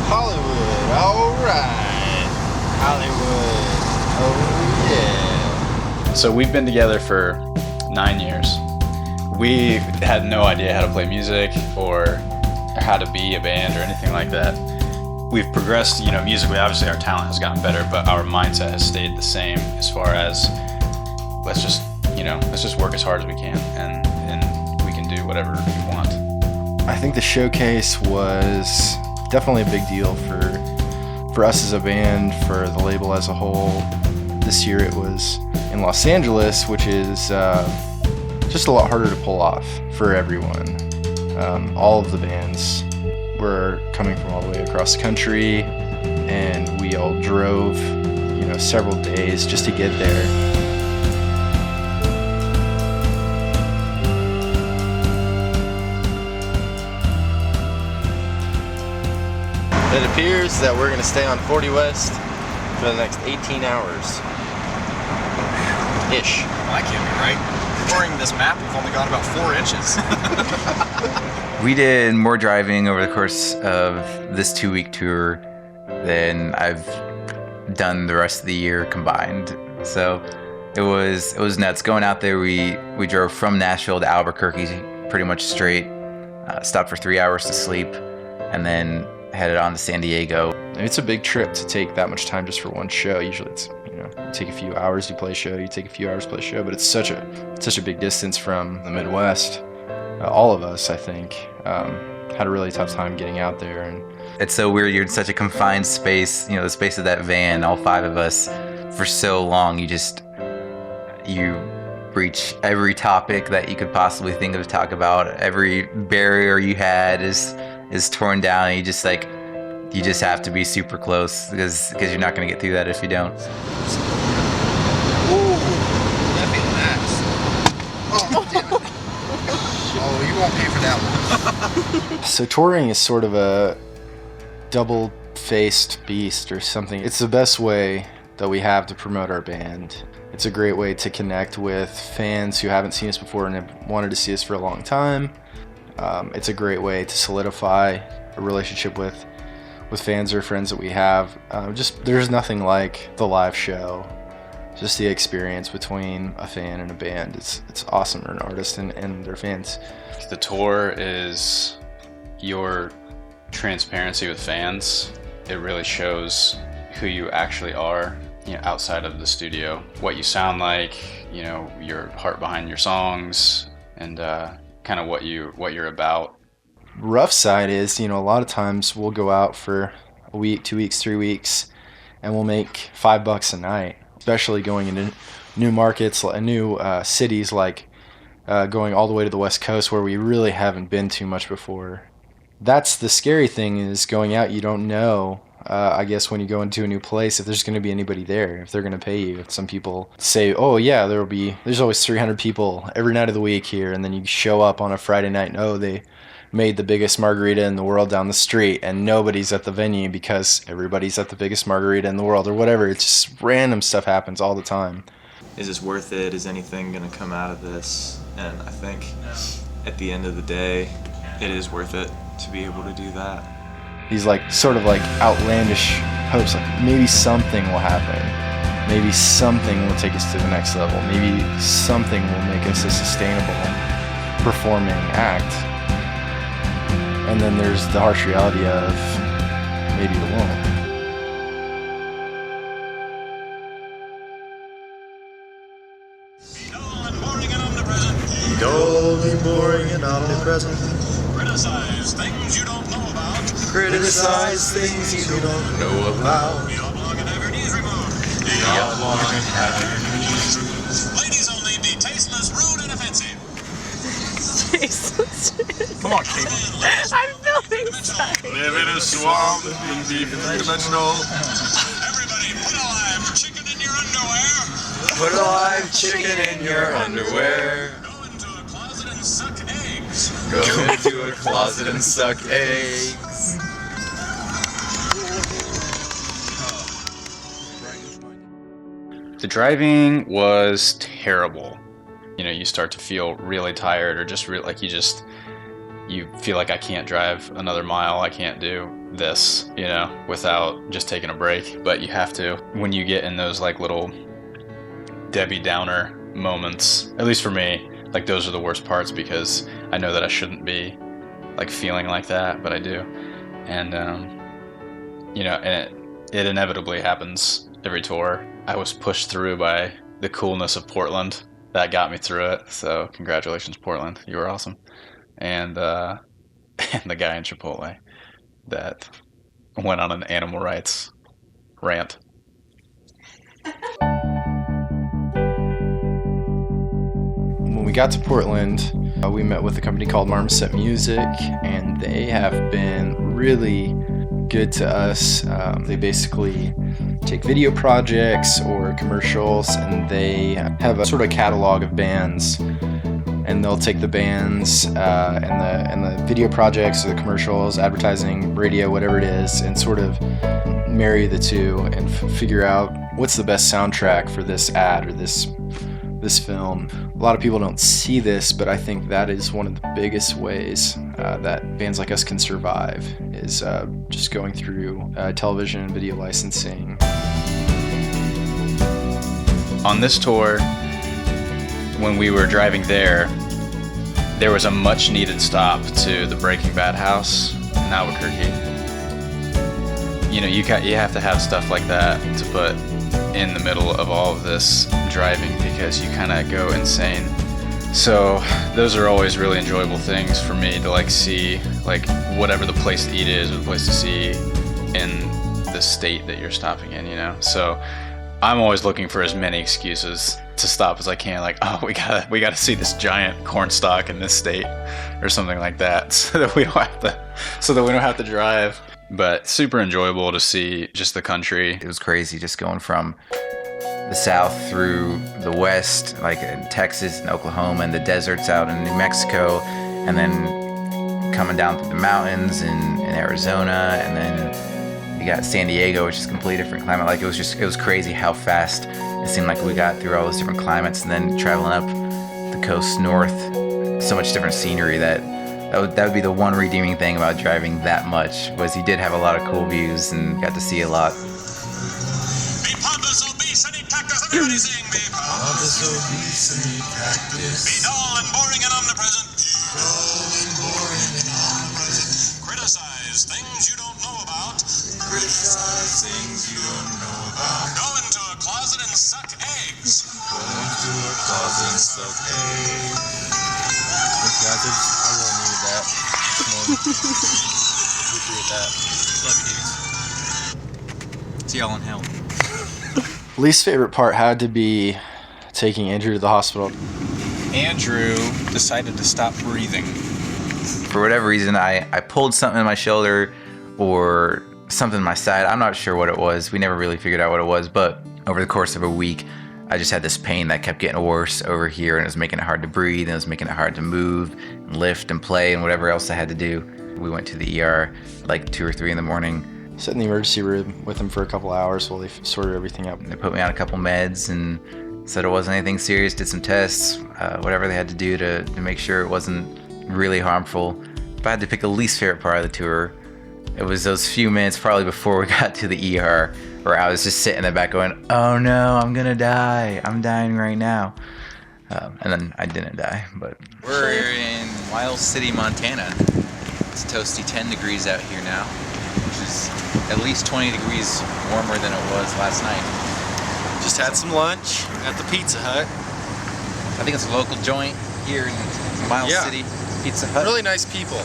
Hollywood, alright. Hollywood, oh yeah. So we've been together for 9 years. We had no idea how to play music or how to be a band or anything like that. We've progressed, musically. Obviously our talent has gotten better, but our mindset has stayed the same as far as let's just work as hard as we can and we can do whatever we want. I think the showcase was definitely a big deal for us as a band, for the label as a whole. This year it was in Los Angeles, which is just a lot harder to pull off for everyone. All of the bands were coming from all the way across the country, and we all drove, several days just to get there. It appears that we're going to stay on 40 West for the next 18 hours. Ish. Well, that can't be right. According to this map, we've only gone about 4 inches. We did more driving over the course of this 2-week tour than I've done the rest of the year combined. So it was nuts. Going out there, we drove from Nashville to Albuquerque pretty much straight, stopped for 3 hours to sleep, and then headed on to San Diego. It's a big trip to take that much time just for one show. Usually it's, you take a few hours, you play a show, you take a few hours, play a show, but it's such a big distance from the Midwest. All of us, I think, had a really tough time getting out there. And it's so weird. You're in such a confined space, the space of that van, all 5 of us, for so long. You reach every topic that you could possibly think of to talk about. Every barrier you had is torn down, and you just have to be super close because you're not going to get through that if you don't. Ooh, that feels nice. Oh, damn it. Oh, you won't pay for that one. so touring is sort of a double-faced beast or something. It's the best way that we have to promote our band. It's a great way to connect with fans who haven't seen us before and have wanted to see us for a long time. It's a great way to solidify a relationship with fans or friends that we have. There's nothing like the live show. Just the experience between a fan and a band. It's awesome for an artist and their fans. The tour is your transparency with fans. It really shows who you actually are, outside of the studio. What you sound like, your heart behind your songs, and kind of what you're about. Rough side is, a lot of times we'll go out for a week, 2 weeks, 3 weeks, and we'll make $5 a night, especially going into new markets, new cities, like going all the way to the West Coast where we really haven't been too much before. That's the scary thing, is going out, you don't know, I guess, when you go into a new place, if there's going to be anybody there, if they're going to pay you. Some people say, oh yeah, there's always 300 people every night of the week here, and then you show up on a Friday night and they made the biggest margarita in the world down the street and nobody's at the venue because everybody's at the biggest margarita in the world or whatever. It's just random stuff happens all the time. Is this worth it? Is anything going to come out of this? And I think at the end of the day, it is worth it to be able to do that. These sort of outlandish hopes, maybe something will happen. Maybe something will take us to the next level. Maybe something will make us a sustainable performing act. And then there's the harsh reality of maybe it won't. Dull and boring and omnipresent. Criticize things you don't know about. Criticize things you don't know about. The oblong and have your knees removed. The oblong and have your knees removed. Ladies only, be tasteless, rude, and offensive. Come on, Kaitlin. I'm feeling sorry. Live in a swamp and be deep and three-dimensional. Everybody, put a live chicken in your underwear. Put a live chicken in your underwear. Go into a closet and suck eggs. Go into a closet and suck eggs. The driving was terrible. You start to feel really tired, or just you feel like I can't drive another mile, I can't do this, you know, without just taking a break. But you have to. When you get in those like little Debbie Downer moments, at least for me, like those are the worst parts, because I know that I shouldn't be like feeling like that, but I do. And you know, and it inevitably happens every tour. I was pushed through by the coolness of Portland. That got me through it. So congratulations, Portland. You were awesome. And and the guy in Chipotle that went on an animal rights rant. When we got to Portland, we met with a company called Marmoset Music, and they have been really good to us. They basically take video projects or commercials, and they have a sort of catalog of bands, and they'll take the bands and the video projects or the commercials, advertising, radio, whatever it is, and sort of marry the two and figure out what's the best soundtrack for this ad or this film. A lot of people don't see this, but I think that is one of the biggest ways that bands like us can survive, is just going through television and video licensing. On this tour, when we were driving there was a much needed stop to the Breaking Bad house in Albuquerque. You know, you have to have stuff like that to put in the middle of all of this driving, because you kind of go insane. So those are always really enjoyable things for me to like see, like whatever the place to eat is or the place to see in the state that you're stopping in, you know. So I'm always looking for as many excuses to stop as I can, like, oh, we gotta see this giant corn stalk in this state or something like that, so that we don't have to drive. But super enjoyable to see just the country. It was crazy just going from the south through the west, like in Texas and Oklahoma and the deserts out in New Mexico, and then coming down through the mountains in Arizona, and then you got San Diego, which is a completely different climate. Like it was crazy how fast it seemed like we got through all those different climates, and then traveling up the coast north, so much different scenery that would be the one redeeming thing about driving that much, was you did have a lot of cool views and got to see a lot. Be pompous, obese, and eat cactus. Everybody sing, be pompous, obese, and eat cactus. Be dull and boring and omnipresent. Dull and boring and omnipresent. Criticize things you don't know about. Criticize things you don't know about. Go into a closet and suck eggs. Go into a closet and suck eggs. Guys, I really needed that. Appreciate that. Love you, dudes. See y'all in hell. Least favorite part had to be taking Andrew to the hospital. Andrew decided to stop breathing. For whatever reason, I pulled something in my shoulder or something in my side. I'm not sure what it was. We never really figured out what it was, but over the course of a week, I just had this pain that kept getting worse over here, and it was making it hard to breathe, and it was making it hard to move and lift and play and whatever else I had to do. We went to the ER like 2 or 3 in the morning. Sat in the emergency room with him for a couple hours while they sorted everything out. They put me on a couple meds and said it wasn't anything serious, did some tests, whatever they had to do to make sure it wasn't really harmful. If I had to pick the least favorite part of the tour, it was those few minutes probably before we got to the ER, where I was just sitting in the back going, oh no, I'm gonna die. I'm dying right now. And then I didn't die, but. We're in Wild City, Montana. It's toasty 10 degrees out here now, which is at least 20 degrees warmer than it was last night. Just had some lunch at the Pizza Hut. I think it's a local joint here in Miles City. Pizza Hut. Really nice people.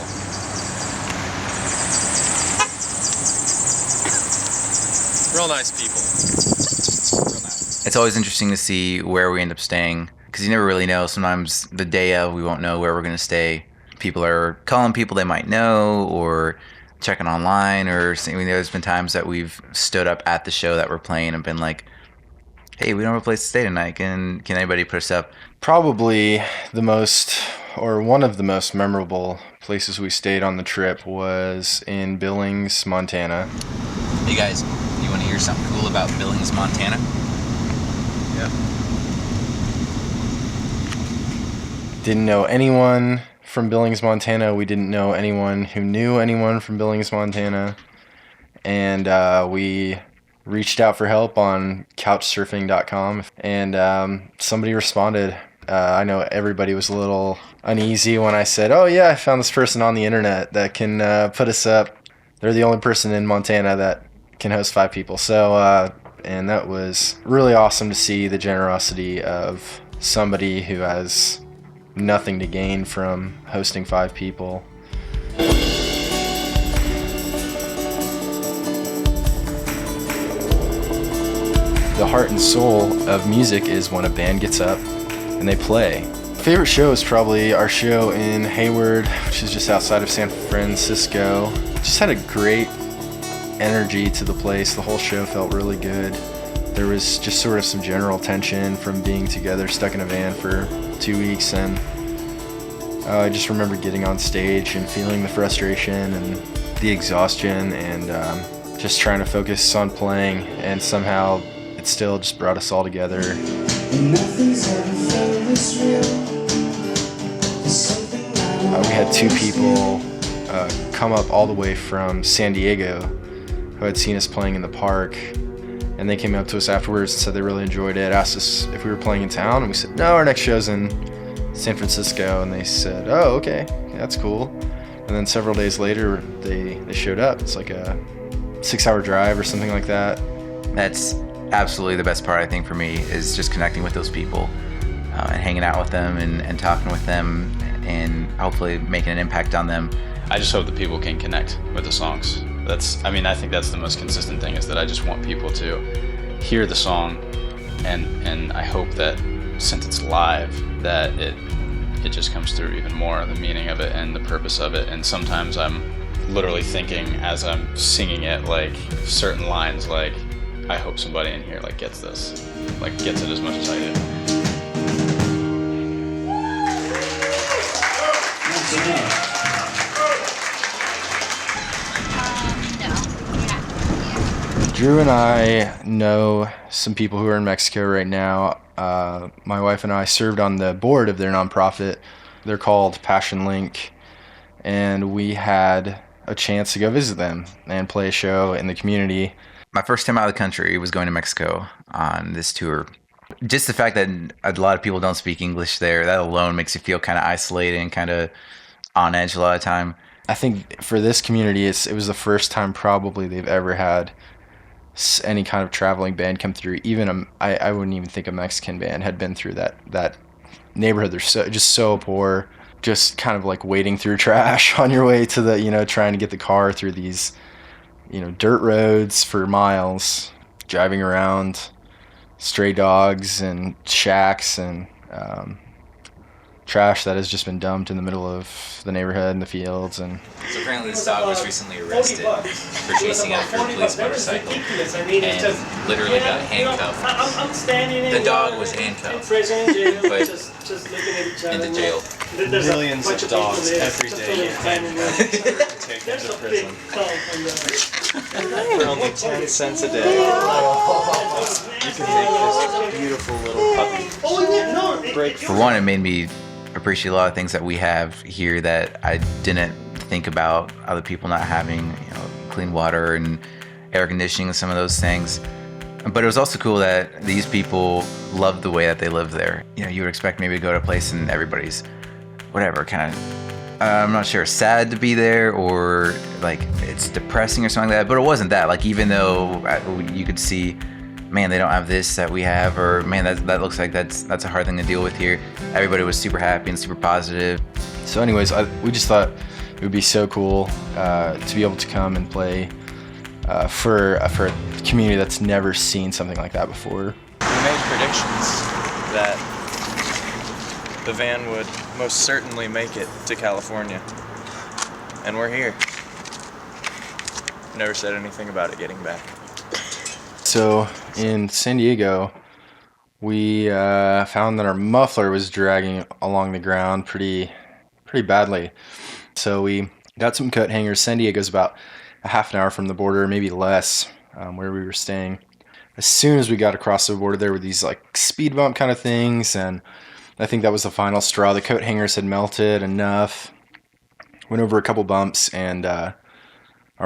Real nice people. Real nice. It's always interesting to see where we end up staying, because you never really know. Sometimes the day of, we won't know where we're going to stay. People are calling people they might know or checking online, or there's been times that we've stood up at the show that we're playing and been like, hey, we don't have a place to stay tonight. Can anybody put us up? Probably the most, or one of the most memorable places we stayed on the trip was in Billings, Montana. Hey guys, you want to hear something cool about Billings, Montana? Didn't know anyone from Billings, Montana. We didn't know anyone who knew anyone from Billings, Montana. And we reached out for help on couchsurfing.com, and somebody responded. I know everybody was a little uneasy when I said, oh yeah, I found this person on the internet that can put us up. They're the only person in Montana that can host 5 people. So, and that was really awesome to see the generosity of somebody who has nothing to gain from hosting 5 people. The heart and soul of music is when a band gets up and they play. Favorite show is probably our show in Hayward, which is just outside of San Francisco. Just had a great energy to the place. The whole show felt really good. There was just sort of some general tension from being together, stuck in a van for 2 weeks, and I just remember getting on stage and feeling the frustration and the exhaustion, and just trying to focus on playing, and somehow it still just brought us all together. We had 2 people come up all the way from San Diego who had seen us playing in the park, and they came up to us afterwards and said they really enjoyed it, asked us if we were playing in town, and we said, no, our next show's in San Francisco, and they said, oh, okay, that's cool. And then several days later, they showed up. It's like a 6-hour drive or something like that. That's absolutely the best part, I think, for me, is just connecting with those people and hanging out with them and talking with them and hopefully making an impact on them. I just hope that people can connect with the songs. I think that's the most consistent thing, is that I just want people to hear the song, and I hope that since it's live, that it just comes through even more, the meaning of it and the purpose of it. And sometimes I'm literally thinking as I'm singing it, like certain lines, like, I hope somebody in here like gets this, like gets it as much as I do. Drew and I know some people who are in Mexico right now. My wife and I served on the board of their nonprofit. They're called Passion Link, and we had a chance to go visit them and play a show in the community. My first time out of the country was going to Mexico on this tour. Just the fact that a lot of people don't speak English there, that alone makes you feel kind of isolated and kind of on edge a lot of the time. I think for this community, it was the first time probably they've ever had any kind of traveling band come through. Even I wouldn't even think a Mexican band had been through that neighborhood. They're so poor, just kind of like wading through trash on your way to the, trying to get the car through these, dirt roads for miles, driving around stray dogs and shacks and trash that has just been dumped in the middle of the neighborhood and the fields. And so apparently this dog was recently arrested for chasing after a police motorcycle and literally got handcuffed. The dog was handcuffed, put into jail. Millions of dogs every day get handcuffed, taken to prison for only 10 cents a day. You can make this beautiful little puppy break free. For one, it made me appreciate a lot of things that we have here that I didn't think about other people not having, clean water and air conditioning and some of those things. But it was also cool that these people loved the way that they lived there. You would expect maybe to go to a place and everybody's whatever, kind of, I'm not sure, sad to be there or like it's depressing or something like that. But it wasn't that. Like, even though you could see, man, they don't have this that we have, or man, that looks like that's a hard thing to deal with here. Everybody was super happy and super positive. So anyways, we just thought it would be so cool to be able to come and play for a community that's never seen something like that before. We made predictions that the van would most certainly make it to California, and we're here. Never said anything about it getting back. So in San Diego, we found that our muffler was dragging along the ground pretty badly. So we got some coat hangers. San Diego's about a half an hour from the border, maybe less, where we were staying. As soon as we got across the border, there were these like speed bump kind of things, and I think that was the final straw. The coat hangers had melted enough. Went over a couple bumps, and our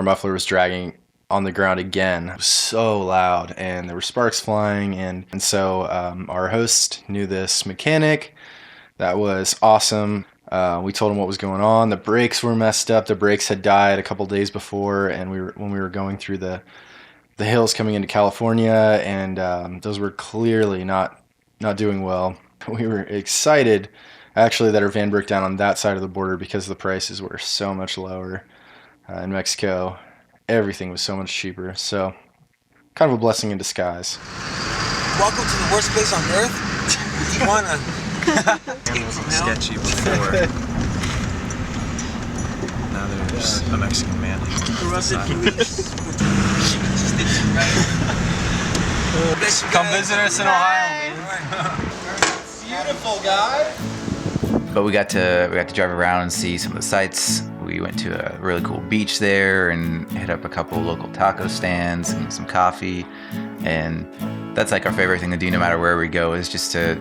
muffler was dragging on the ground again. It was so loud, and there were sparks flying, and so our host knew this mechanic. That was awesome. We told him what was going on. The brakes were messed up. The brakes had died a couple days before, and when we were going through the hills coming into California, and those were clearly not doing well. We were excited, actually, that our van broke down on that side of the border because the prices were so much lower in Mexico. Everything was so much cheaper. So, kind of a blessing in disguise. Welcome to the worst place on earth, Tijuana. It was sketchy before. Now there's a Mexican man. Come visit us in Ohio, man. Beautiful guy. But we got to drive around and see some of the sights. We went to a really cool beach there and hit up a couple local taco stands and some coffee. And that's like our favorite thing to do no matter where we go, is just to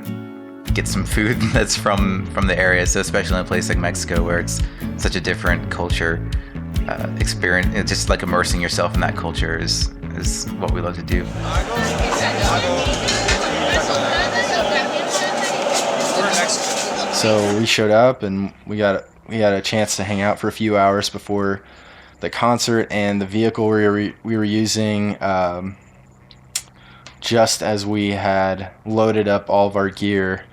get some food that's from the area. So especially in a place like Mexico where it's such a different culture experience, it's just like immersing yourself in that culture is what we love to do. So we showed up, and we got a chance to hang out for a few hours before the concert, and the vehicle we were using, just as we had loaded up all of our gear,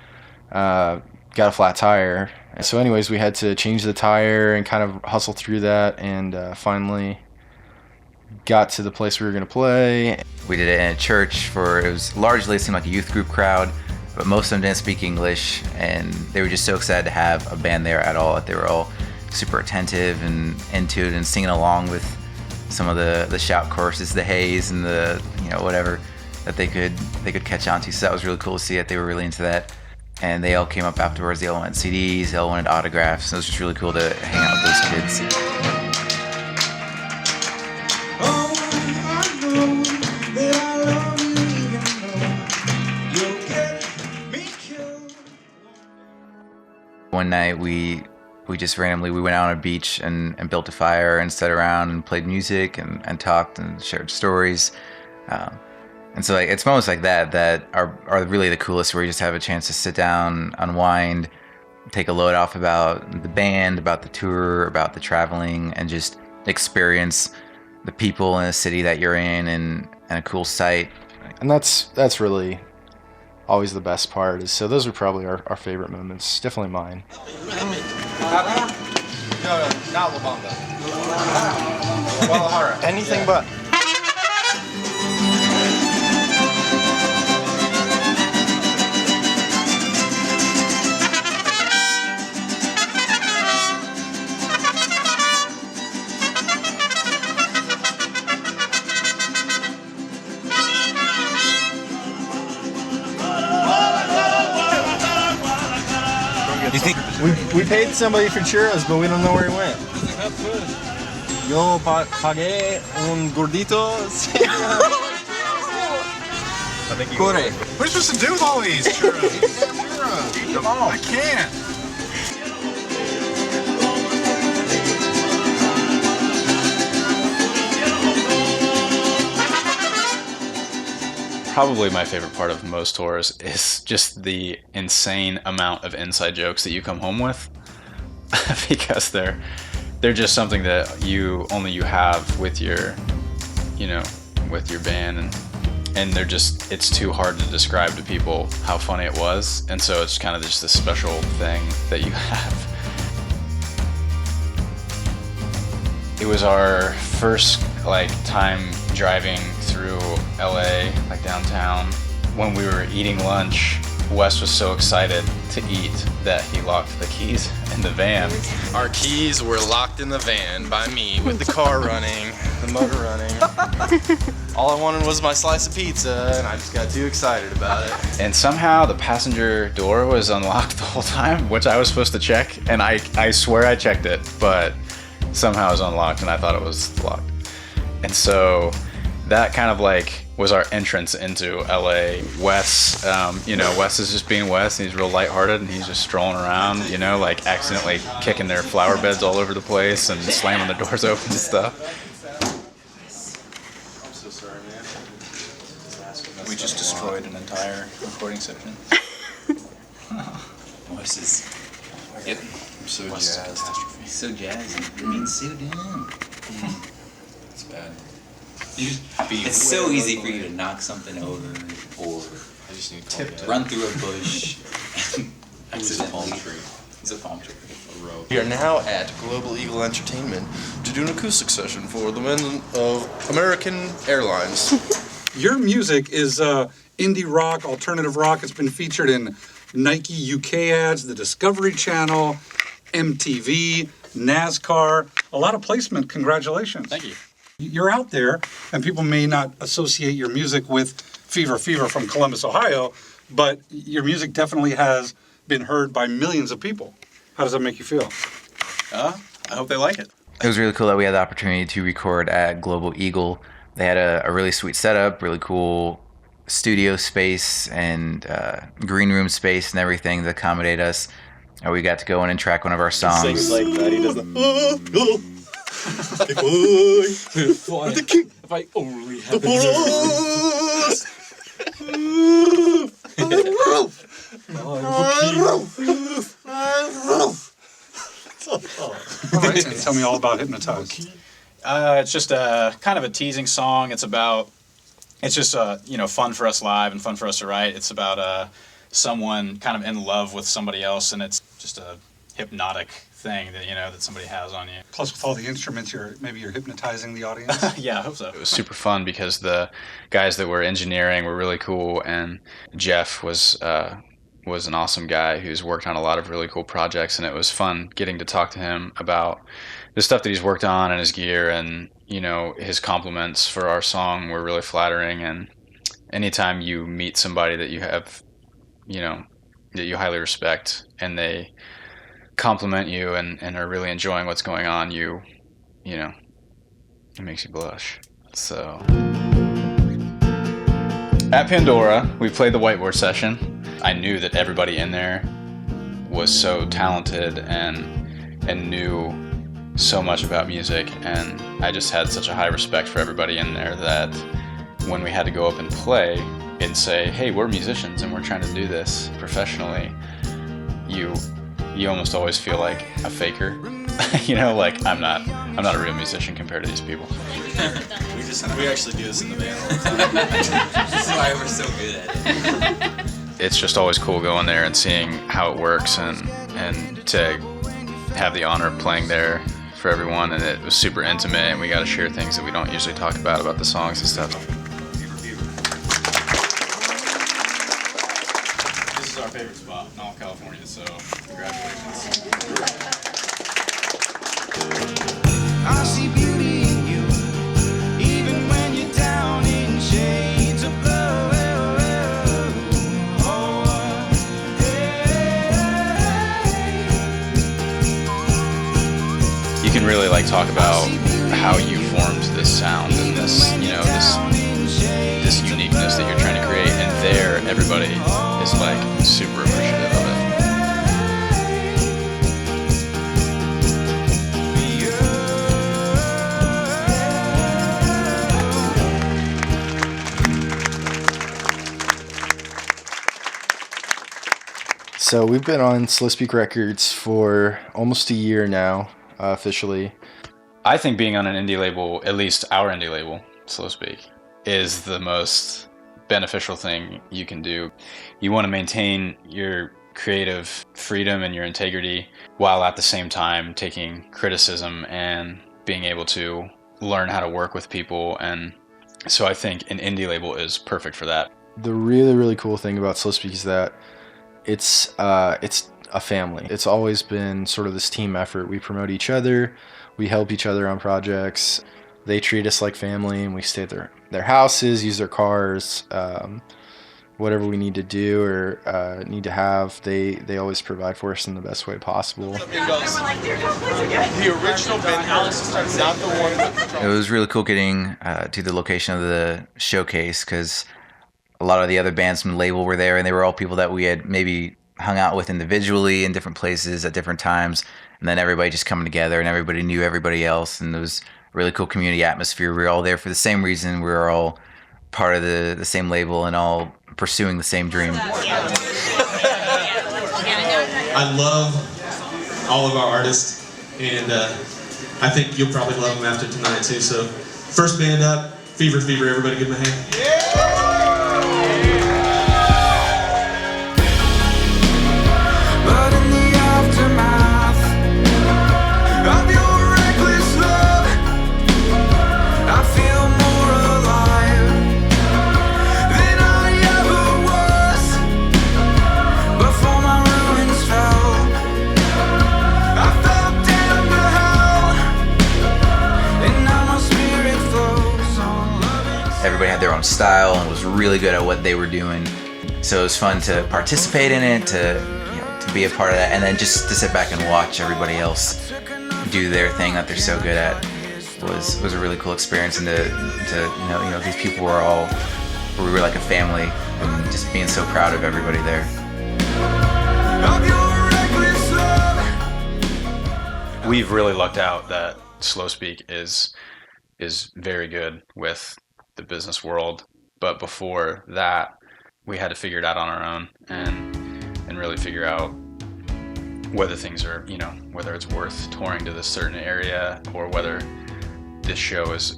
got a flat tire. And so anyways, we had to change the tire and kind of hustle through that, and finally got to the place we were going to play. We did it in a church it seemed like a youth group crowd, but most of them didn't speak English, and they were just so excited to have a band there at all. They were all super attentive and into it and singing along with some of the shout choruses, the haze and the whatever that they could catch on to. So that was really cool to see that they were really into that. And they all came up afterwards. They all wanted CDs, they all wanted autographs. So it was just really cool to hang out with those kids. One night we just randomly went out on a beach and built a fire and sat around and played music and talked and shared stories. And so it's moments like that are really the coolest, where you just have a chance to sit down, unwind, take a load off about the band, about the tour, about the traveling, and just experience the people in the city that you're in and a cool site. And that's really always the best part. So those are probably our favorite moments. Definitely mine. No, not La Bamba. Guadalajara. Anything but. You think We paid somebody for churros, but we don't know where he went. yo pagué un gordito? What are you supposed to do with all these churros? Eat them all. I can't. Probably my favorite part of most tours is just the insane amount of inside jokes that you come home with, because they're just something that you have with your band, and it's too hard to describe to people how funny it was, and so it's kind of just a special thing that you have. It was our first time driving through LA, downtown. When we were eating lunch, Wes was so excited to eat that he locked the keys in the van. Our keys were locked in the van by me with the car running, the motor running. All I wanted was my slice of pizza, and I just got too excited about it. And somehow the passenger door was unlocked the whole time, which I was supposed to check, and I swear I checked it, but somehow it was unlocked and I thought it was locked. And so that kind of like was our entrance into LA. Wes, Wes is just being Wes, and he's real lighthearted, and he's just strolling around, like accidentally kicking their flower beds all over the place and slamming the doors open and stuff. I'm so sorry, man. We just destroyed an entire recording session. Wes is getting So jazzed. catastrophe. So jazzy. I mean, so dumb. It's bad. It's so easy for you to knock something over or I just need to run through a bush and accidentally. tree. It's a palm tree. We are now at Global Eagle Entertainment to do an acoustic session for the men of American Airlines. Your music is indie rock, alternative rock. It's been featured in Nike UK ads, the Discovery Channel, MTV, NASCAR. A lot of placement. Congratulations. Thank you. You're out there, and people may not associate your music with Fever from Columbus, Ohio, but your music definitely has been heard by millions of people. How does that make you feel? I hope they like it. It was really cool that we had the opportunity to record at Global Eagle. They had a really sweet setup, really cool studio space and green room space and everything to accommodate us. And we got to go in and track one of our songs. He sings like that. He doesn't. The king. If I only had the All right, tell me all about Hypnotized. It's just a kind of a teasing song. It's just fun for us live and fun for us to write. It's about someone kind of in love with somebody else, and it's just a hypnotic thing that that somebody has on you. Plus, with all the instruments, you're hypnotizing the audience. Yeah, I hope so. It was super fun because the guys that were engineering were really cool, and Jeff was an awesome guy who's worked on a lot of really cool projects, and it was fun getting to talk to him about the stuff that he's worked on and his gear, and his compliments for our song were really flattering. And anytime you meet somebody that you have that you highly respect and they compliment you and are really enjoying what's going on, it makes you blush. So at Pandora, we played the whiteboard session. I knew that everybody in there was so talented and knew so much about music, and I just had such a high respect for everybody in there that when we had to go up and play and say, hey, we're musicians and we're trying to do this professionally, you almost always feel like a faker. Like I'm not a real musician compared to these people. We actually do this in the band all the time. This is why we're so good at it. It's just always cool going there and seeing how it works and to have the honor of playing there for everyone, and it was super intimate, and we got to share things that we don't usually talk about the songs and stuff. This is our favorite spot in all California, so congratulations. I see beauty in you, even when you're down in shades of blue. You can really talk about how you formed this sound and this uniqueness that you're trying to create, and there everybody is super appreciative of it. So we've been on Slow Speak Records for almost a year now, officially. I think being on an indie label, at least our indie label, Slow Speak, is the most beneficial thing you can do. You want to maintain your creative freedom and your integrity while at the same time taking criticism and being able to learn how to work with people. And so I think an indie label is perfect for that. The really, really cool thing about Slow Speak is that it's a family. It's always been sort of this team effort. We promote each other, we help each other on projects. They treat us like family, and we stay at their houses, use their cars. whatever we need to do or need to have, they always provide for us in the best way possible. The original band, not the one. It was really cool getting to the location of the showcase because a lot of the other bands from the label were there, and they were all people that we had maybe hung out with individually in different places at different times, and then everybody just coming together and everybody knew everybody else, and it was a really cool community atmosphere. We were all there for the same reason. We were all part of the same label and all pursuing the same dream. I love all of our artists, and I think you'll probably love them after tonight too. So, first band up, Fever Fever, everybody give them a hand. But in the aftermath of your reckless love, I feel more alive than I ever was. Before my ruins fell, I fell down to hell, and now my spirit flows on loving. Everybody had their own style and was really good at what they were doing. So it was fun to participate in it, to be a part of that, and then just to sit back and watch everybody else do their thing that they're so good at was a really cool experience. And to these people we were like a family, and just being so proud of everybody there. We've really lucked out that Slow Speak is very good with the business world, but before that we had to figure it out on our own and really figure out whether things are, whether it's worth touring to this certain area, or whether this show is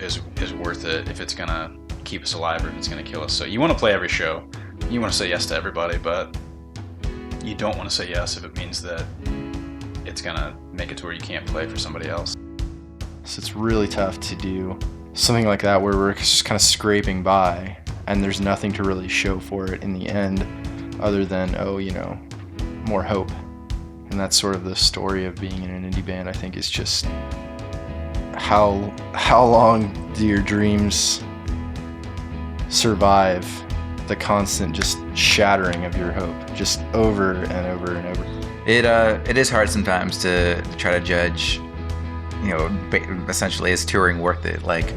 worth it, if it's gonna keep us alive or if it's gonna kill us. So you want to play every show, you want to say yes to everybody, but you don't want to say yes if it means that it's gonna make it to where you can't play for somebody else. So it's really tough to do something like that where we're just kind of scraping by and there's nothing to really show for it in the end other than, more hope. And that's sort of the story of being in an indie band, I think, is just how long do your dreams survive the constant just shattering of your hope, just over and over and over. It is hard sometimes to try to judge, essentially, is touring worth it? Like,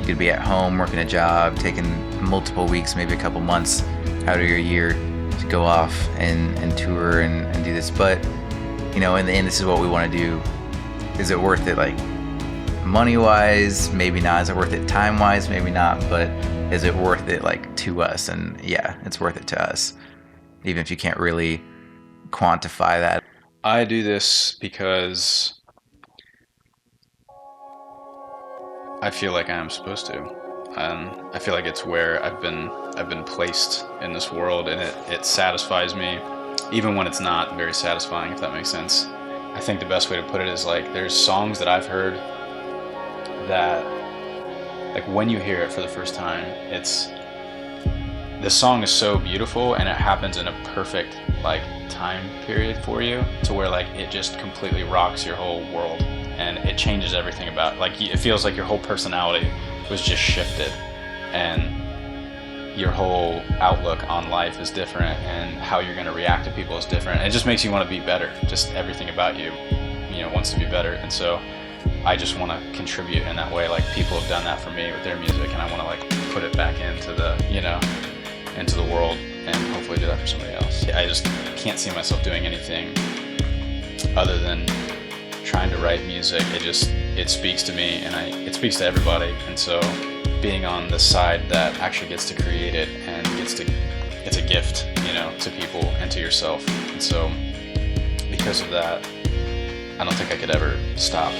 you could be at home working a job, taking multiple weeks, maybe a couple months out of your year to go off and tour and do this. But, in the end, this is what we want to do. Is it worth it? Like, money-wise, maybe not. Is it worth it time-wise? Maybe not. But is it worth it, like, to us? And yeah, it's worth it to us, even if you can't really quantify that. I do this because I feel like I am supposed to. I feel like it's where I've been placed in this world, and it satisfies me, even when it's not very satisfying, if that makes sense. I think the best way to put it is, like, there's songs that I've heard that, like, when you hear it for the first time, the song is so beautiful, and it happens in a perfect, like, time period for you, to where, like, it just completely rocks your whole world, and it changes everything about, like, it feels like your whole personality was just shifted, and your whole outlook on life is different, and how you're going to react to people is different. It just makes you want to be better. Just everything about you, wants to be better. And so I just want to contribute in that way. Like, people have done that for me with their music, and I want to, like, put it back into the, into the world, and hopefully do that for somebody else. I just can't see myself doing anything other than trying to write music. It speaks to me, and it speaks to everybody. And so being on the side that actually gets to create it, and it's a gift, to people and to yourself. And so because of that, I don't think I could ever stop.